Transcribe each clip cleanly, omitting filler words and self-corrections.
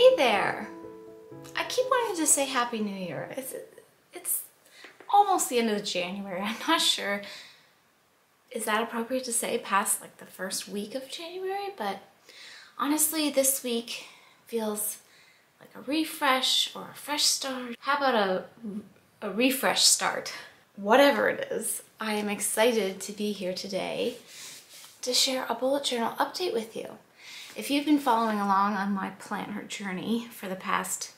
Hey there! I keep wanting to say Happy New Year. It's almost the end of January. I'm not sure. Is that appropriate to say past like the first week of January? But honestly, this week feels like a refresh or a fresh start. How about a refresh start? Whatever it is, I am excited to be here today to share a bullet journal update with you. If you've been following along on my planner journey for the past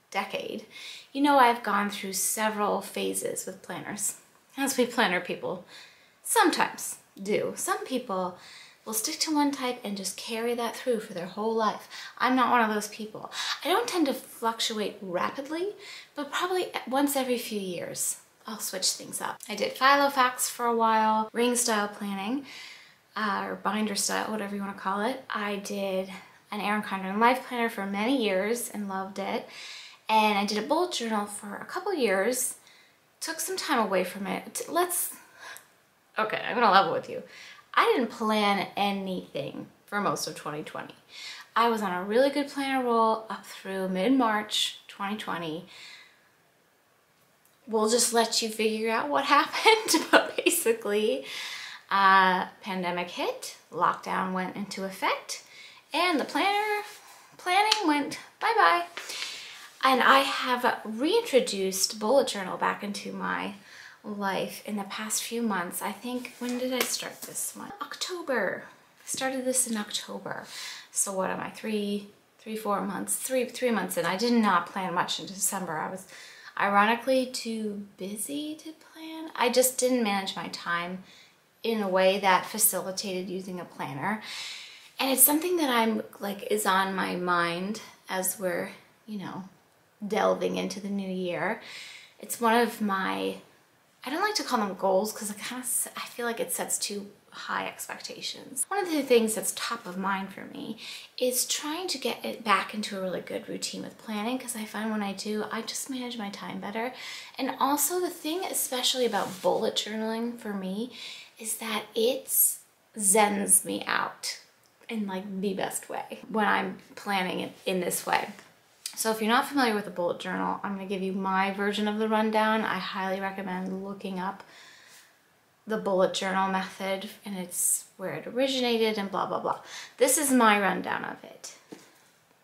decade, you know I've gone through several phases with planners, as we planner people sometimes do. Some people will stick to one type and just carry that through for their whole life. I'm not one of those people. I don't tend to fluctuate rapidly, but probably once every few years, I'll switch things up. I did Filofax for a while, ring style planning, or binder style, whatever you want to call it. I did an Erin Condren life planner for many years and loved it. And I did a bullet journal for a couple years, took some time away from it. Okay, I'm gonna level with you. I didn't plan anything for most of 2020. I was on a really good planner roll up through mid-March 2020. We'll just let you figure out what happened, but basically, pandemic hit, lockdown went into effect, and the planning went bye-bye. And I have reintroduced bullet journal back into my life in the past few months. I think, when did I start this one? October. I started this in October. So what am I, three months in. I did not plan much in December. I was ironically too busy to plan. I just didn't manage my time in a way that facilitated using a planner. And it's something that I'm like is on my mind as we're, you know, delving into the new year. It's one of my, I don't like to call them goals because I feel like it sets too high expectations. One of the things that's top of mind for me is trying to get it back into a really good routine with planning, because I find when I do, I just manage my time better. And also the thing especially about bullet journaling for me is that it zens me out in like the best way when I'm planning it in this way. So if you're not familiar with a bullet journal, I'm going to give you my version of the rundown. I highly recommend looking up the bullet journal method, and it's where it originated and blah, blah, blah. This is my rundown of it.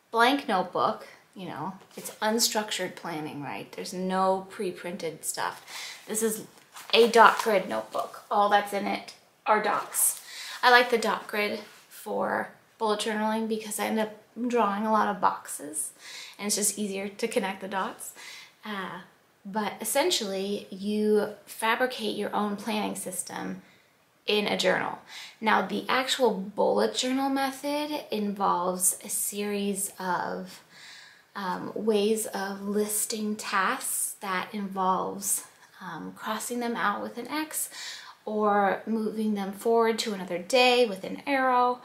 Blank notebook, you know, it's unstructured planning, right? There's no pre-printed stuff. This is a dot grid notebook. All that's in it are dots. I like the dot grid for bullet journaling because I end up drawing a lot of boxes and it's just easier to connect the dots. But essentially you fabricate your own planning system in a journal. Now the actual bullet journal method involves a series of ways of listing tasks that involves crossing them out with an X or moving them forward to another day with an arrow.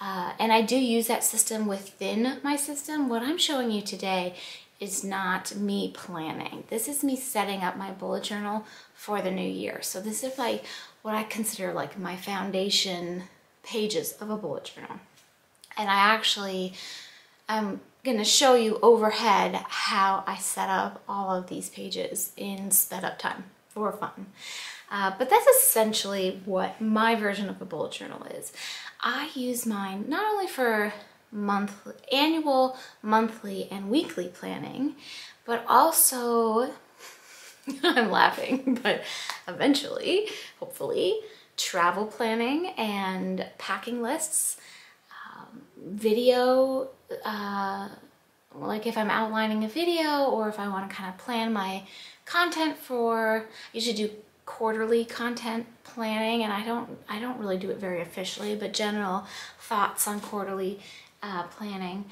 And I do use that system within my system. What I'm showing you today is not me planning. This is me setting up my bullet journal for the new year. So this is like what I consider like my foundation pages of a bullet journal. And I'm gonna show you overhead how I set up all of these pages in sped up time for fun. But that's essentially what my version of a bullet journal is. I use mine not only for annual, monthly, and weekly planning, but also, I'm laughing, but eventually, hopefully, travel planning and packing lists, video, like if I'm outlining a video or if I want to kind of plan my content for, I usually do quarterly content planning, and I don't really do it very officially, but general thoughts on quarterly planning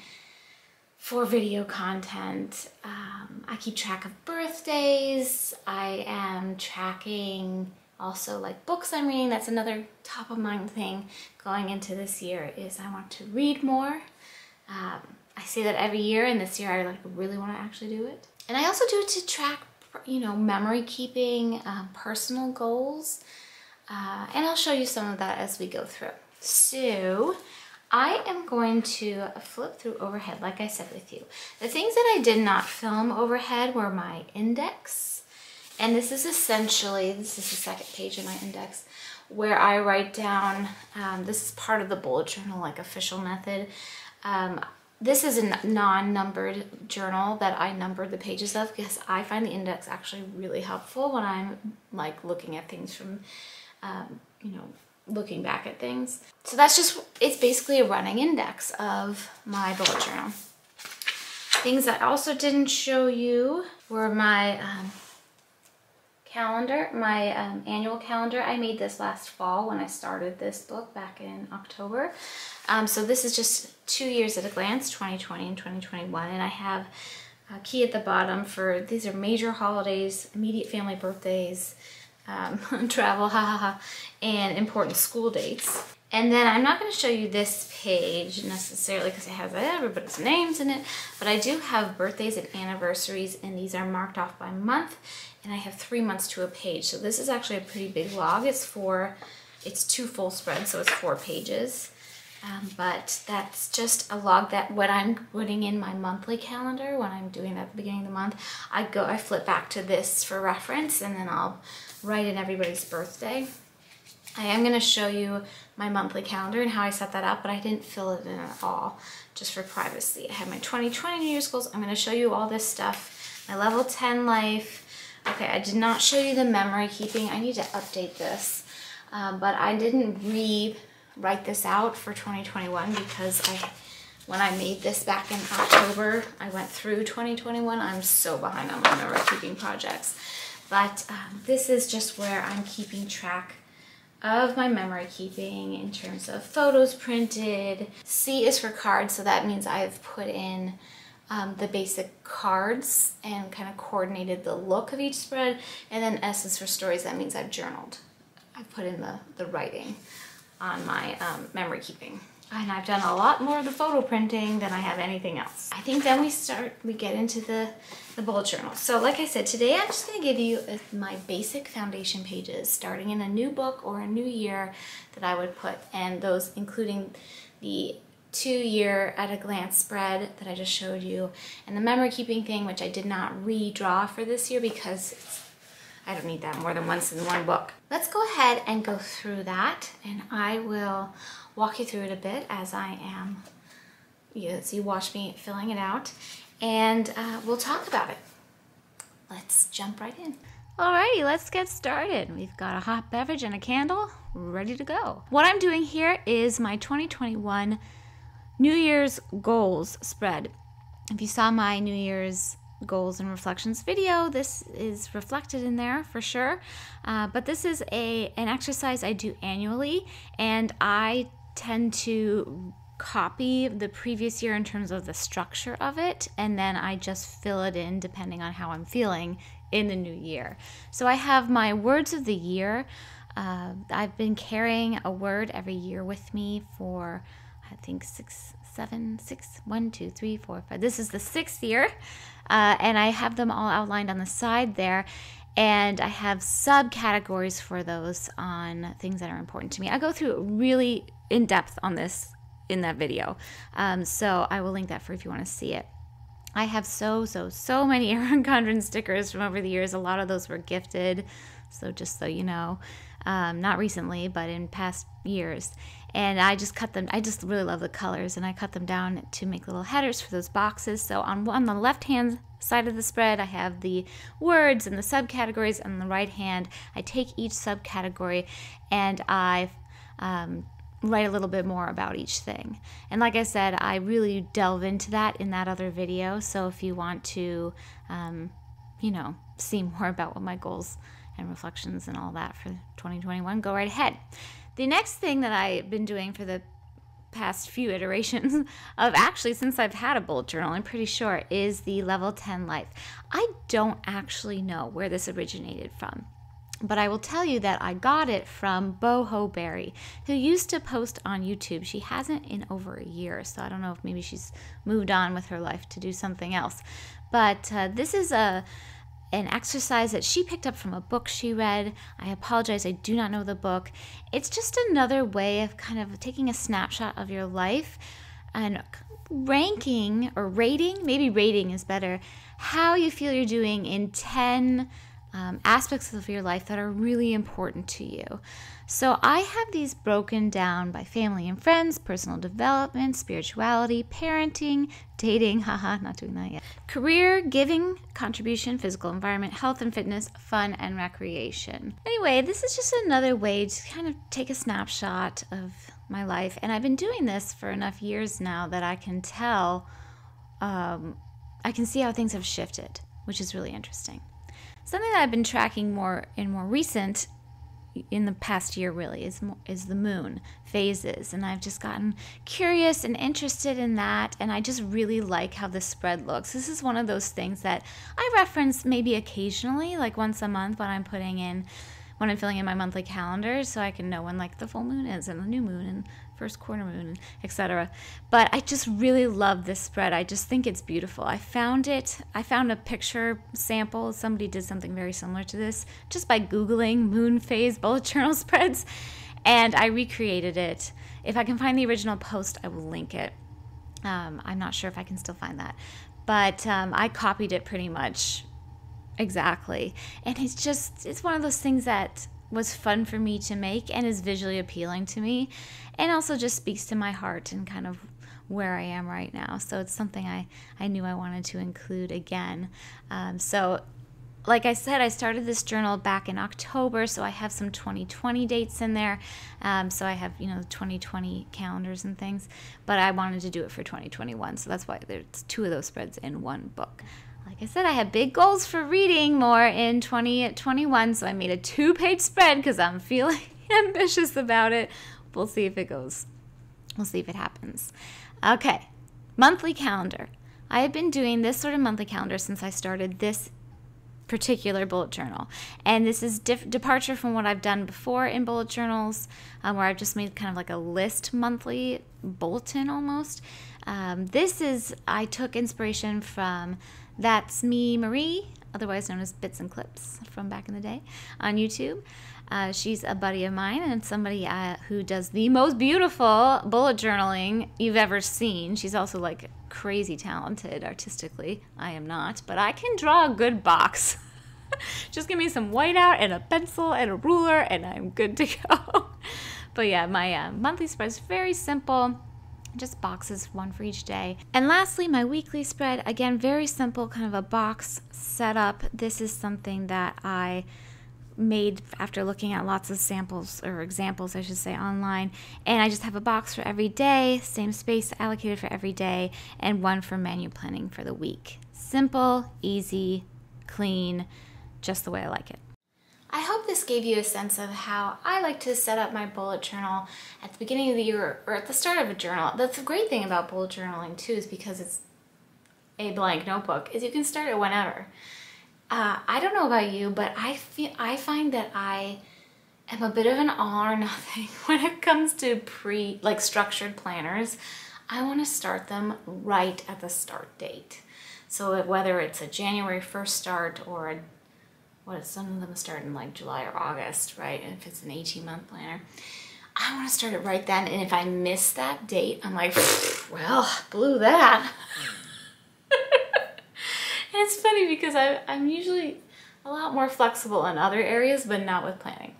for video content. I keep track of birthdays. I am tracking also like books I'm reading. That's another top of mind thing going into this year is I want to read more. I say that every year, and this year I like really want to actually do it. And I also do it to track, you know, memory keeping, personal goals, and I'll show you some of that as we go through. So I am going to flip through overhead, like I said with you. The things that I did not film overhead were my index. And this is essentially, this is the second page of my index, where I write down, this is part of the bullet journal, like official method. This is a non-numbered journal that I numbered the pages of because I find the index actually really helpful when I'm like looking at things from, you know, looking back at things. So that's just, it's basically a running index of my bullet journal. Things I also didn't show you were my calendar, my annual calendar. I made this last fall when I started this book back in October. So this is just 2 years at a glance, 2020 and 2021. And I have a key at the bottom for, these are major holidays, immediate family birthdays, travel, and important school dates. And then I'm not going to show you this page necessarily because it has everybody's names in it, but I do have birthdays and anniversaries, and these are marked off by month, and I have 3 months to a page. So this is actually a pretty big log. It's 2 full spreads, so it's 4 pages. But that's just a log that when I'm putting in my monthly calendar, when I'm doing that at the beginning of the month, I flip back to this for reference, and then I'll write in everybody's birthday. I am going to show you my monthly calendar and how I set that up, but I didn't fill it in at all, just for privacy. I have my 2020 New Year's goals. I'm going to show you all this stuff. My level 10 life. Okay, I did not show you the memory keeping. I need to update this, but I didn't rewrite this out for 2021 because when I made this back in October, I went through 2021. I'm so behind on my memory keeping projects. But this is just where I'm keeping track of my memory keeping in terms of photos printed. C is for cards, so that means I've put in the basic cards and kind of coordinated the look of each spread. And then S is for stories, that means I've journaled. I've put in the writing on my memory keeping. And I've done a lot more of the photo printing than I have anything else. I think then we get into the bullet journal. So like I said, today I'm just gonna give you my basic foundation pages, starting in a new book or a new year that I would put, and those including the 2-year at a glance spread that I just showed you, and the memory keeping thing, which I did not redraw for this year because I don't need that more than once in one book. Let's go ahead and go through that, and I will walk you through it a bit as I am, as you watch me filling it out, and we'll talk about it. Let's jump right in. Alrighty, let's get started. We've got a hot beverage and a candle ready to go. What I'm doing here is my 2021 New Year's goals spread. If you saw my New Year's goals and reflections video, this is reflected in there for sure. But this is an exercise I do annually, and I tend to copy the previous year in terms of the structure of it, and then I just fill it in depending on how I'm feeling in the new year. So I have my words of the year. I've been carrying a word every year with me for, I think, 1, 2, 3, 4, 5. This is the 6th year, and I have them all outlined on the side there. And I have subcategories for those on things that are important to me. I go through really in depth on this in that video, so I will link that for if you want to see it. I have so many Erin Condren stickers from over the years. A lot of those were gifted, so just so you know, not recently, but in past years. And I just cut them. I just really love the colors, and I cut them down to make little headers for those boxes. So on the left hand side of the spread, I have the words and the subcategories, and on the right hand, I take each subcategory and I write a little bit more about each thing. And like I said, I really delve into that in that other video. So if you want to, you know, see more about what my goals and reflections and all that for 2021, go right ahead. The next thing that I've been doing for the past few iterations of, actually since I've had a bullet journal, I'm pretty sure, is the level 10 life. I don't actually know where this originated from, but I will tell you that I got it from Bujo Berry, who used to post on YouTube. She hasn't in over a year, so I don't know if maybe she's moved on with her life to do something else. But this is an exercise that she picked up from a book she read. I apologize, I do not know the book. It's just another way of kind of taking a snapshot of your life and ranking or rating, maybe rating is better, how you feel you're doing in 10 aspects of your life that are really important to you. So I have these broken down by family and friends, personal development, spirituality, parenting, dating, haha, not doing that yet, career, giving, contribution, physical environment, health and fitness, fun, and recreation. Anyway, this is just another way to kind of take a snapshot of my life. And I've been doing this for enough years now that I can tell, I can see how things have shifted, which is really interesting. Something that I've been tracking more recent, in the past year really, is the moon phases. And I've just gotten curious and interested in that. And I just really like how the spread looks. This is one of those things that I reference maybe occasionally, like once a month when I'm filling in my monthly calendar, so I can know when like the full moon is and the new moon and first quarter moon, etc. But I just really love this spread. I just think it's beautiful. I found a picture sample. Somebody did something very similar to this just by Googling moon phase bullet journal spreads, and I recreated it. If I can find the original post, I will link it. I'm not sure if I can still find that, but I copied it pretty much exactly. And it's one of those things that was fun for me to make and is visually appealing to me, and also just speaks to my heart and kind of where I am right now. So it's something I knew I wanted to include again. So like I said, I started this journal back in October, so I have some 2020 dates in there. So I have, 2020 calendars and things, but I wanted to do it for 2021. So that's why there's 2 of those spreads in one book. Like I said, I have big goals for reading more in 2021, so I made a 2-page spread because I'm feeling ambitious about it. We'll see if it goes. We'll see if it happens. Okay, monthly calendar. I have been doing this sort of monthly calendar since I started this particular bullet journal, and this is departure from what I've done before in bullet journals, where I've just made kind of like a list monthly bulletin almost. I took inspiration from That's Me Marie, otherwise known as Bits and Clips from back in the day on YouTube. She's a buddy of mine and somebody who does the most beautiful bullet journaling you've ever seen. She's also like crazy talented artistically. I am not, but I can draw a good box. Just give me some whiteout and a pencil and a ruler and I'm good to go. But yeah, my monthly spread is very simple. Just boxes, 1 for each day. And lastly, my weekly spread, again, very simple, kind of a box setup. This is something that I made after looking at lots of samples, or examples I should say, online. And I just have a box for every day, same space allocated for every day, and 1 for menu planning for the week. Simple, easy, clean, just the way I like it. I hope this gave you a sense of how I like to set up my bullet journal at the beginning of the year or at the start of a journal. That's the great thing about bullet journaling too, is because it's a blank notebook, is you can start it whenever. I don't know about you, but I find that I am a bit of an all or nothing when it comes to structured planners. I want to start them right at the start date. So whether it's a January 1st start or some of them start in like July or August, right? And if it's an 18-month planner, I want to start it right then. And if I miss that date, I'm like, well, blew that. And it's funny because I'm usually a lot more flexible in other areas, but not with planning.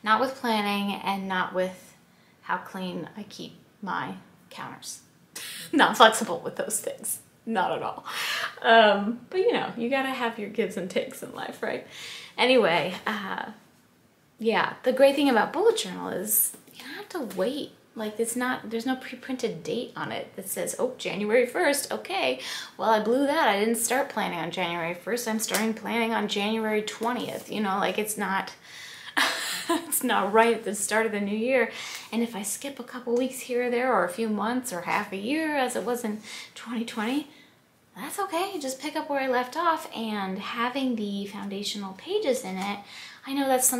Not with planning and not with how clean I keep my counters. Not flexible with those things. Not at all. But you gotta have your gives and takes in life, right? Anyway, yeah, the great thing about bullet journal is you don't have to wait. Like there's no pre-printed date on it that says, oh, January 1st, okay. Well, I blew that. I didn't start planning on January 1st. I'm starting planning on January 20th. Like it's not, it's not right at the start of the new year. And if I skip a couple weeks here or there, or a few months or half a year as it was in 2020, that's okay. Just pick up where I left off, and having the foundational pages in it, I know that's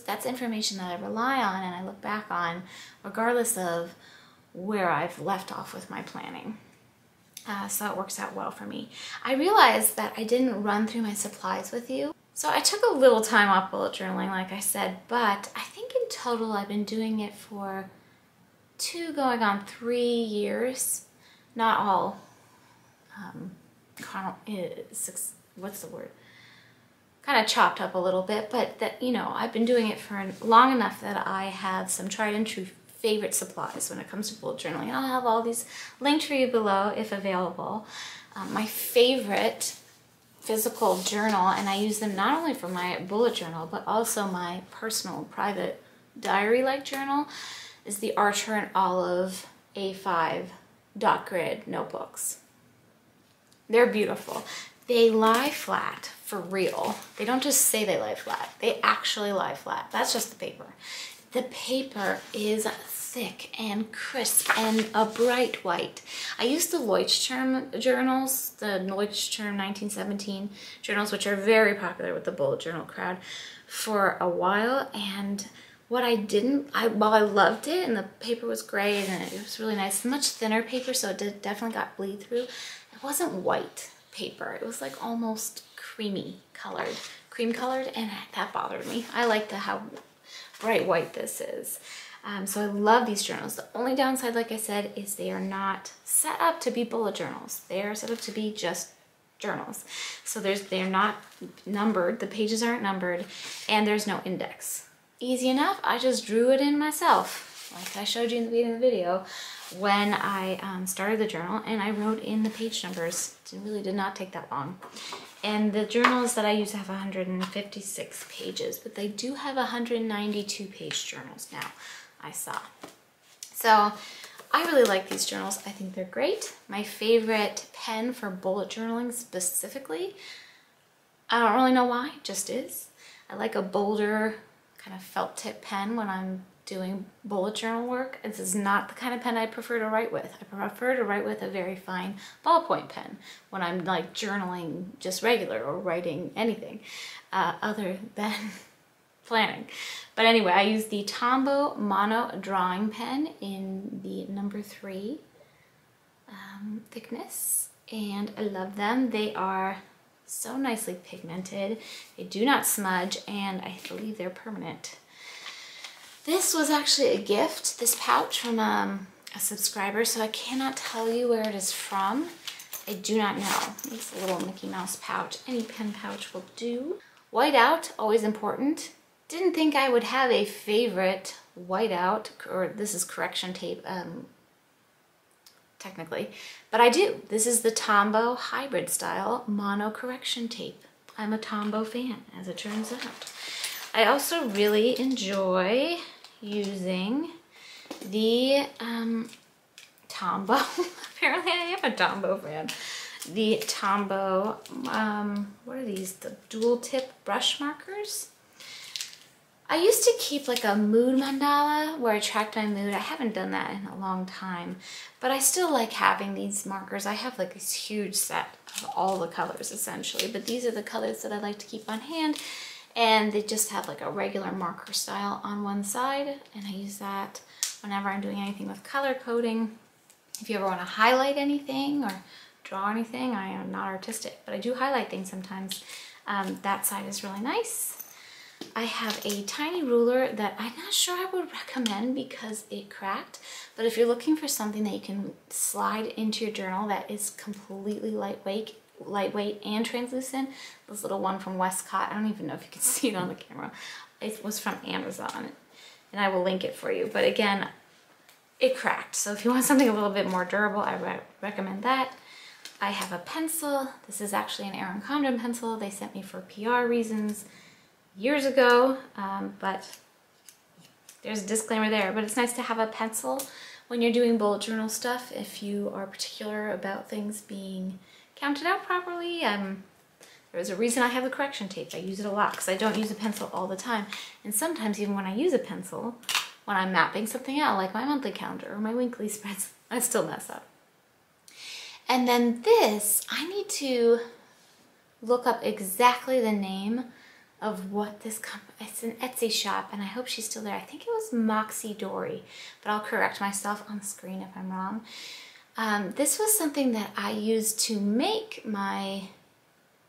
that's information that I rely on and I look back on regardless of where I've left off with my planning. So it works out well for me. I realized that I didn't run through my supplies with you. So I took a little time off bullet journaling, like I said, but I think in total I've been doing it for 2 going on 3 years. Not all, what's the word? Kind of chopped up a little bit, but that, you know, I've been doing it for long enough that I have some tried and true favorite supplies when it comes to bullet journaling. I'll have all these linked for you below if available. My favorite physical journal, and I use them not only for my bullet journal, but also my personal private diary-like journal, is the Archer and Olive A5 dot grid notebooks. They're beautiful. They lie flat for real. They don't just say they lie flat. They actually lie flat. That's just the paper. The paper is thick and crisp and a bright white. I use the Leuchtturm journals, the Leuchtturm 1917 journals, which are very popular with the bullet journal crowd, for a while. And what I didn't, while I loved it and the paper was great and it was really nice, much thinner paper, so it definitely got bleed through. It wasn't white paper. It was like almost cream colored, and that bothered me. I like how bright white this is. So I love these journals. The only downside, like I said, is they are not set up to be bullet journals. They are set up to be just journals. So they're not numbered, the pages aren't numbered, and there's no index. Easy enough, I just drew it in myself, like I showed you in the beginning of the video, when I started the journal, and I wrote in the page numbers. It really did not take that long. And the journals that I use have 156 pages, but they do have 192 page journals now, I saw. So I really like these journals. I think they're great. My favorite pen for bullet journaling specifically, I don't really know why, just is. I like a bolder kind of felt tip pen when I'm doing bullet journal work. This is not the kind of pen I prefer to write with. I prefer to write with a very fine ballpoint pen when I'm like journaling just regular or writing anything other than planning. But anyway, I use the Tombow Mono Drawing Pen in the number 3 thickness, and I love them. They are so nicely pigmented. They do not smudge, and I believe they're permanent. This was actually a gift, this pouch, from a subscriber, so I cannot tell you where it is from. I do not know. It's a little Mickey Mouse pouch. Any pen pouch will do. Whiteout, always important. Didn't think I would have a favorite whiteout, or this is correction tape, technically, but I do. This is the Tombow hybrid style mono correction tape. I'm a Tombow fan, as it turns out. I also really enjoy using the Tombow. Apparently I am a Tombow fan. The Tombow, what are these? The dual tip brush markers. I used to keep like a mood mandala where I tracked my mood. I haven't done that in a long time, but I still like having these markers. I have like this huge set of all the colors essentially, but these are the colors that I like to keep on hand, and they just have like a regular marker style on one side, and I use that whenever I'm doing anything with color coding. If you ever want to highlight anything or draw anything, I am not artistic, but I do highlight things sometimes. That side is really nice. I have a tiny ruler that I'm not sure I would recommend because it cracked, but if you're looking for something that you can slide into your journal that is completely lightweight and translucent, this little one from Westcott, I don't even know if you can see it on the camera. It was from Amazon, and I will link it for you, but again, it cracked. So if you want something a little bit more durable, I recommend that. I have a pencil. This is actually an Erin Condon pencil they sent me for PR reasons years ago, but there's a disclaimer there, but it's nice to have a pencil when you're doing bullet journal stuff if you are particular about things being counted out properly. There's a reason I have the correction tape. I use it a lot because I don't use a pencil all the time, and sometimes even when I use a pencil, when I'm mapping something out, like my monthly calendar or my weekly spreads, I still mess up. And then this, I need to look up exactly the name of what this company, it's an Etsy shop, and I hope she's still there. I think it was Moxie Dory, but I'll correct myself on the screen if I'm wrong. This was something that I used to make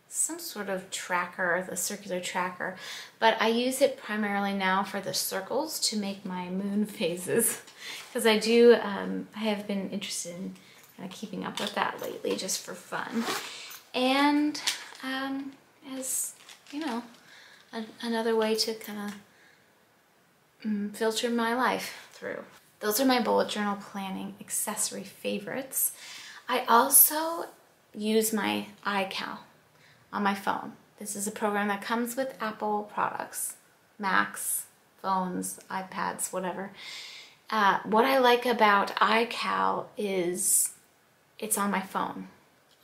some sort of tracker, the circular tracker, but I use it primarily now for the circles to make my moon phases, because I have been interested in kind of keeping up with that lately just for fun. And as you know, another way to kind of filter my life through. Those are my bullet journal planning accessory favorites. I also use my Ical on my phone. This is a program that comes with Apple products, Macs, phones, iPads, whatever. What I like about Ical is it's on my phone.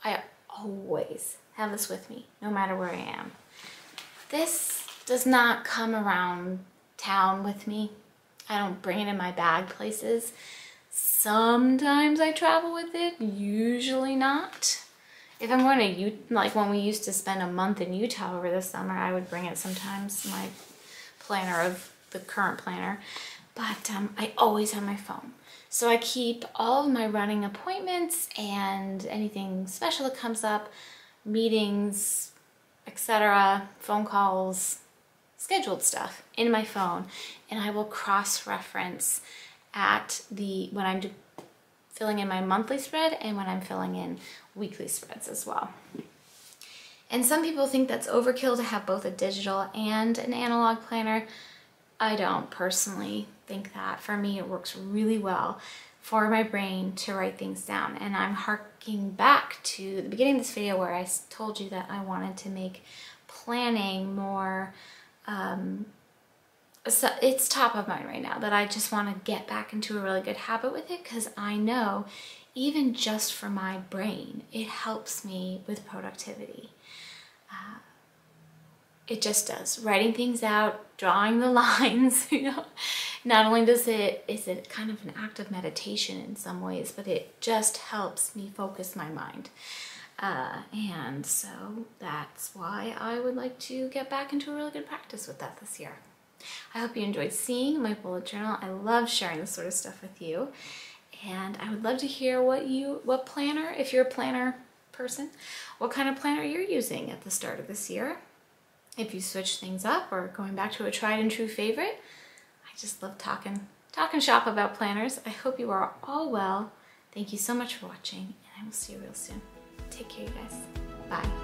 I always have this with me, no matter where I am. This does not come around town with me. I don't bring it in my bag places. Sometimes I travel with it, usually not. If I'm going to, like when we used to spend a month in Utah over the summer, I would bring it sometimes, my planner of the current planner. But I always have my phone. So I keep all of my running appointments and anything special that comes up, meetings, etc., phone calls, scheduled stuff in my phone, and I will cross-reference when I'm filling in my monthly spread and when I'm filling in weekly spreads as well. And some people think that's overkill to have both a digital and an analog planner. I don't personally think that. For me, it works really well for my brain to write things down. And I'm harking back to the beginning of this video where I told you that I wanted to make planning more, so it's top of mind right now, that I just want to get back into a really good habit with it, because I know even just for my brain, it helps me with productivity. It just does. Writing things out, drawing the lines, you know, not only is it kind of an act of meditation in some ways, but it just helps me focus my mind. And so that's why I would like to get back into a really good practice with that this year. I hope you enjoyed seeing my bullet journal. I love sharing this sort of stuff with you. And I would love to hear what planner, if you're a planner person, what kind of planner you're using at the start of this year. If you switch things up or going back to a tried and true favorite. I just love talking shop about planners. I hope you are all well. Thank you so much for watching, and I will see you real soon. Take care, you guys. Bye.